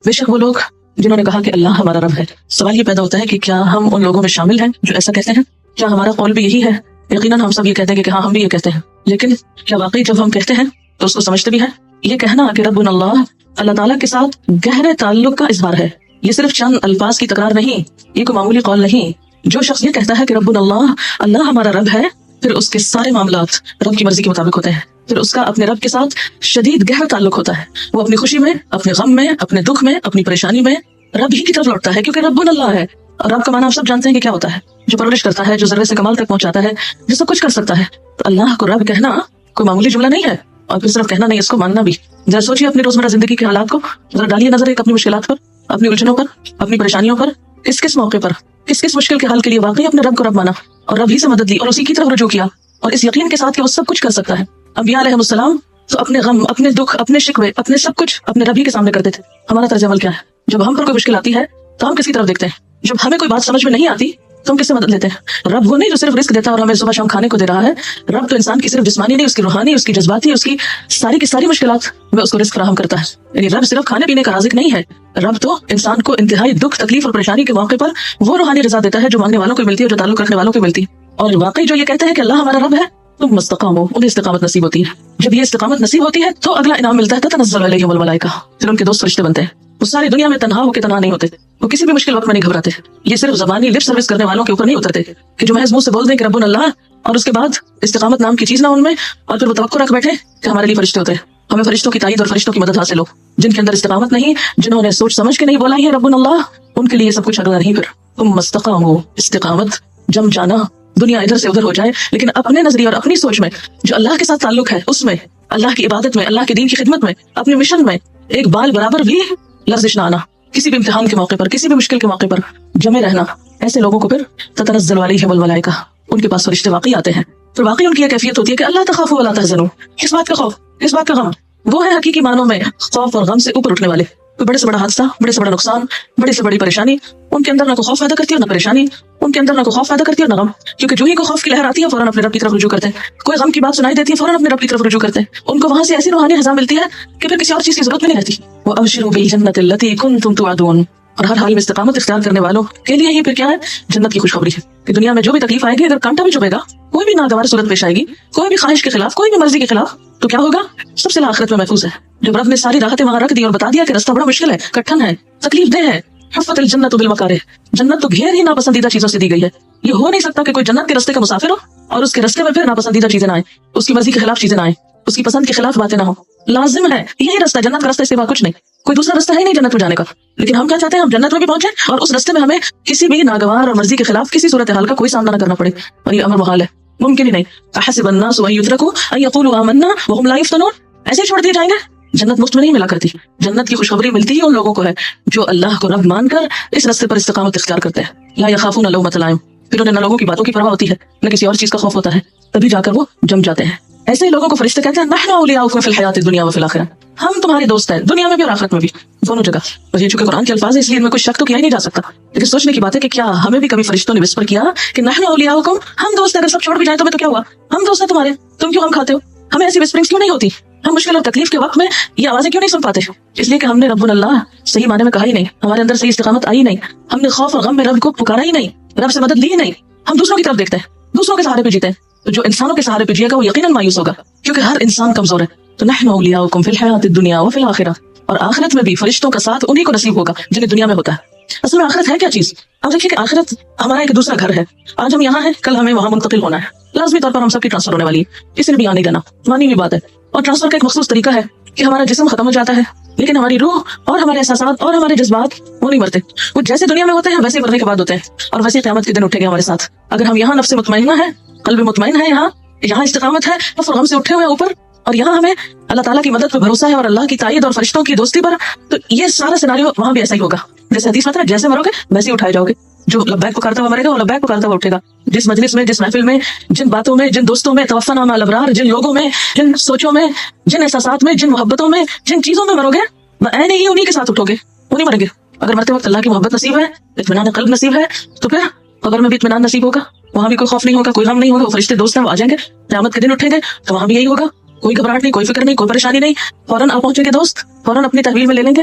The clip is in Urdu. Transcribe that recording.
بے شک وہ لوگ جنہوں نے کہا کہ اللہ ہمارا رب ہے، سوال یہ پیدا ہوتا ہے کہ کیا ہم ان لوگوں میں شامل ہیں جو ایسا کہتے ہیں؟ کیا ہمارا قول بھی یہی ہے؟ یقیناً ہم سب یہ کہتے ہیں کہ ہاں ہم بھی یہ کہتے ہیں، لیکن کیا واقعی جب ہم کہتے ہیں تو اس کو سمجھتے بھی ہیں؟ یہ کہنا کہ ربنا اللہ اللہ تعالیٰ کے ساتھ گہرے تعلق کا اظہار ہے، یہ صرف چند الفاظ کی تکرار نہیں، یہ کوئی معمولی قول نہیں۔ جو شخص یہ کہتا ہے کہ ربنا اللہ اللہ ہمارا رب ہے، پھر اس کے سارے معاملات رب کی مرضی کے مطابق ہوتے ہیں، پھر اس کا اپنے رب کے ساتھ شدید گہرا تعلق ہوتا ہے، وہ اپنی خوشی میں، اپنے غم میں، اپنے دکھ میں، اپنی پریشانی میں رب ہی کی طرف لوٹتا ہے، کیونکہ ربنا اللہ ہے۔ اور رب کا معنی آپ سب جانتے ہیں کہ کیا ہوتا ہے؟ جو پرورش کرتا ہے، جو ذرے سے کمال تک پہنچاتا ہے، جو سب کچھ کر سکتا ہے۔ تو اللہ کو رب کہنا کوئی معمولی جملہ نہیں ہے، اور پھر صرف کہنا نہیں، اس کو ماننا بھی۔ ذرا سوچیے اپنی روزمرہ زندگی کے حالات کو، ذرا ڈالیے نظر ایک اپنی مشکلات پر، اپنی الجھنوں پر، اپنی پریشانیوں پر، کس کس موقع پر، کس کس مشکل کے حل کے لیے واقعی اپنے رب کو رب مانا اور رب ہی سے مدد لی اور اسی کی طرف رجوع کیا، اور اس یقین کے ساتھ کہ وہ سب کچھ کر سکتا ہے۔ انبیاء علیہ السلام تو اپنے غم، اپنے دکھ، اپنے شکوے، اپنے سب کچھ اپنے رب ہی کے سامنے کرتے تھے۔ ہمارا طرز عمل کیا ہے؟ جب ہم پر کوئی مشکل آتی ہے تو ہم کس کی طرف دیکھتے ہیں؟ جب ہمیں کوئی بات سمجھ میں نہیں آتی تو ہم کس سے مدد لیتے ہیں؟ رب وہ نہیں جو صرف رزق دیتا اور ہمیں صبح شام کھانے کو دے رہا ہے، رب تو انسان کی صرف جسمانی نہیں، اس کی روحانی، اس کی جذباتی، اس کی ساری کی ساری مشکلات میں اس کو رزق فراہم کرتا ہے۔ یعنی رب صرف کھانے پینے کا رازق نہیں ہے، رب تو انسان کو انتہائی دکھ، تکلیف اور پریشانی کے موقع پر وہ روحانی رضا دیتا ہے جو مانگنے والوں کو ملتی ہے، جو تعلق رکھنے والوں کو ملتی ہے۔ اور واقعی جو یہ کہتے ہیں کہ اللہ ہمارا رب ہے، تم مستقام ہو، انہیں استقامت نصیب ہوتی ہے۔ جب یہ استقامت نصیب ہوتی ہے تو اگلا انعام ملتا ہے، تتنزل علیہم الملائکہ، پھر ان کے دوست فرشتے بنتے ہیں۔ وہ ساری دنیا میں تنہا ہو کے تنہا نہیں ہوتے، وہ کسی بھی مشکل وقت میں نہیں گھبراتے۔ یہ صرف زبانی لپ سروس کرنے والوں کے اوپر نہیں اترتے کہ جو محض منہ سے بول دیں کہ ربنا اللہ اور اس کے بعد استقامت نام کی چیز نہ ان میں، اور پھر وہ توقع رکھ بیٹھے کہ ہمارے لیے فرشتے ہوتے ہیں، ہمیں فرشتوں کی تائید اور فرشتوں کی مدد حاصل ہو۔ جن کے اندر استقامت نہیں، جنہوں نے سوچ سمجھ کے نہیں بولا یہ ربنا اللہ، ان کے لیے سب کچھ اگلا نہیں۔ پھر تم مستقام ہو، استقامت جم جانا، دنیا ادھر سے ادھر ہو جائے لیکن اپنے نظریے اور اپنی سوچ میں جو اللہ کے ساتھ تعلق ہے، اس میں اللہ کی عبادت میں، اللہ کے دین کی خدمت میں، اپنے مشن میں ایک بال برابر بھی لرزش نہ آنا، کسی بھی امتحان کے موقع پر، کسی بھی مشکل کے موقع پر جمے رہنا۔ ایسے لوگوں کو پھر تتنزل علیہم الملائکہ، ان کے پاس فرشتے واقعی آتے ہیں، پھر واقعی ان کی یہ کیفیت ہوتی ہے کہ اللہ تخافوا ولا تحزنوا۔ کس بات کا خوف، کس بات کا غم؟ وہ ہے حقیقی معنوں میں خوف اور غم سے اوپر اٹھنے والے۔ کوئی بڑے سے بڑا حادثہ، بڑے سے بڑا نقصان، بڑی سے بڑی پریشانی ان کے اندر نہ کوئی خوف پیدا کرتی ہے اور نہ پریشانی، ان کے اندر نہ کوئی خوف پیدا کرتی ہے اور نہ غم، کیونکہ جو ہی کوئی خوف کی لہر آتی ہے فوراً اپنے رب کی طرف رجوع کرتے ہیں، کوئی غم کی بات سنائی دیتی ہے فوراً اپنے رب کی طرف رجوع کرتے ہیں، ان کو وہاں سے ایسی روحانی غذا ملتی ہے کہ پھر کسی اور چیز کی ضرورت بھی نہیں رہتی۔ وَأَبْشِرُوا بِالْجَنَّةِ الَّتِي كُنتُمْ تُوعَدُونَ، اور ہر حال میں استقامت اختیار کرنے والوں کے لیے یہ پھر کیا ہے؟ جنت کی خوشخبری ہے کہ دنیا میں جو بھی تکلیف آئے گی، اگر کانٹا بھی چبھے گا، کوئی بھی ناگوار صورت پیش آئے گی، کوئی بھی خواہش کے خلاف، کوئی بھی مرضی کے خلاف، تو کیا ہوگا؟ سب سے آخرت میں محفوظ ہے۔ جب رب نے ساری راحتیں وہاں رکھ دی اور بتا دیا کہ رستہ بڑا مشکل ہے، کٹھن ہے، تکلیف دہ ہے، حفت الجنت بالمکارہ، جنت تو گھیر ہی ناپسندیدہ چیزوں سے دی گئی ہے۔ یہ ہو نہیں سکتا کہ کوئی جنت کے رستے کا مسافر ہو اور اس کے رستے میں پھر ناپسندیدہ چیزیں نہ آئیں، اس کی مرضی کے خلاف چیزیں نہ آئیں، اس کی پسند کے خلاف باتیں نہ ہوں۔ لازم ہے یہی رستہ، جنت کا رستہ، اس کے بعد کچھ نہیں، کوئی دوسرا رستہ ہے نہیں جنت میں جانے کا۔ لیکن ہم کیا چاہتے ہیں؟ ہم جنت میں بھی پہنچے اور اس رستے میں ہمیں کسی بھی ناگوار اور مرضی کے خلاف کسی صورتحال کا کوئی سامنا نہ کرنا پڑے، اور یہ امر محال ہے، ممکن ہی نہیں۔ احسب الناس ان يتركوا ان يقولوا آمنا وهم لا يفتنون، ایسے چھوڑ دیے جائیں گے؟ جنت مفت میں نہیں ملا کرتی، جنت کی خوشخبری ملتی ہی ان لوگوں کو ہے جو اللہ کو رب مان کر اس رستے پر استقامت اختیار کرتے ہیں۔ لا يخافون لومۃ لائم، پھر انہیں نہ لوگوں کی باتوں کی پرواہ ہوتی ہے نہ کسی اور چیز کا خوف ہوتا ہے، تبھی جا کر وہ جم جاتے ہیں۔ ایسے ہی لوگوں کو فرشتے کہتے ہیں نحن اولیاؤکم فی الحیات الدنیا وفی الآخرہ، ہم تمہارے دوست ہیں دنیا میں بھی اور آخرت میں بھی، دونوں جگہ۔ اور یہ چونکہ قرآن کے الفاظ ہیں اس لیے ان میں کوئی شک تو کیا ہی نہیں جا سکتا، لیکن سوچنے کی بات ہے کہ کیا ہمیں بھی کبھی فرشتوں نے وسپر کیا کہ نحن اولیاؤکم، ہم دوست ہیں، اگر سب چھوڑ بھی جائیں تمہیں تو کیا ہوا، ہم دوست ہیں تمہارے، تم کیوں ہم کھاتے ہو؟ ہمیں ایسی وسپرنگز کیوں نہیں ہوتی؟ ہم مشکل اور تکلیف کے وقت میں یہ آوازیں کیوں نہیں سن پاتے؟ اس لیے کہ ہم نے ربنا اللہ صحیح معنی میں کہا ہی نہیں، ہمارے اندر صحیح استقامت آئی نہیں، ہم نے خوف اور غم میں رب کو پکارا ہی نہیں، رب سے مدد لی ہی نہیں، ہم دوسروں کی طرف دیکھتے ہیں، دوسروں کے سہارے پہ جیتے ہیں۔ تو جو انسانوں کے سہارے پہ جیے گا وہ یقیناً مایوس ہوگا، کیونکہ ہر انسان کمزور ہے۔ تو نحن اولیاؤکم فی الحیات الدنیا وفی الآخرہ، اور آخرت میں بھی فرشتوں کا ساتھ انہی کو نصیب ہوگا جنہیں دنیا میں ہوتا ہے۔ اصل میں آخرت ہے کیا چیز؟ آپ دیکھیے کہ آخرت ہمارا ایک دوسرا گھر ہے، آج ہم یہاں ہیں، کل ہمیں وہاں منتقل ہونا ہے، لازمی طور پر ہم سب کی ٹرانسفر ہونے والی ہے، کسی نے بھی آنے دینا، مانی ہوئی بات ہے۔ اور ٹرانسفر کا ایک مخصوص طریقہ ہے کہ ہمارا جسم ختم ہو جاتا ہے لیکن ہماری روح اور ہمارے احساسات اور ہمارے جذبات وہ نہیں مرتے، وہ جیسے دنیا میں ہوتے ہیں ویسے مرنے کے بعد ہوتے ہیں، اور ویسے قیامت کے دن اٹھیں گے ہمارے ساتھ۔ اگر ہم یہاں نفس مطمئنہ ہے، قلب مطمئن ہے، یہاں استقامت ہے، نفس اور غم سے اٹھے ہوئے اوپر، اور یہاں ہمیں اللہ تعالیٰ کی مدد پر بھروسہ ہے اور اللہ کی تائید اور فرشتوں کی دوستی پر، تو یہ سارا سیناریو وہاں بھی ایسا ہی ہوگا جیسے حدیث میں ہے، جیسے مرو گے ویسے ہی اٹھائے جاؤ گے۔ جو لبیک پکارتا ہوا مرے گا وہ لبیک پکارتا ہوا اٹھے گا۔ جس مجلس میں، جس محفل میں، جن باتوں میں، جن دوستوں میں، توفینا مع الابرار، جن لوگوں میں، جن سوچوں میں، جن احساسات میں، جن محبتوں میں، جن چیزوں میں مرو گے، عین ہی انہی کے ساتھ اٹھو گے، انہی مریں گے۔ اگر مرتے وقت اللہ کی محبت نصیب ہے، اطمینان قلب نصیب ہے، تو پھر قبر میں بھی اطمینان نصیب ہوگا، وہاں بھی کوئی خوف نہیں ہوگا، کوئی غم نہیں ہوگا، وہ فرشتے دوست ہیں، وہ آ جائیں گے، قیامت کے دن اٹھیں گے تو وہاں بھی یہی ہوگا، کوئی گھبراہٹ نہیں، کوئی فکر نہیں، کوئی پریشانی نہیں، فوراً آپ پہنچیں گے دوست، فوراً اپنی تحویل میں لے لیں گے،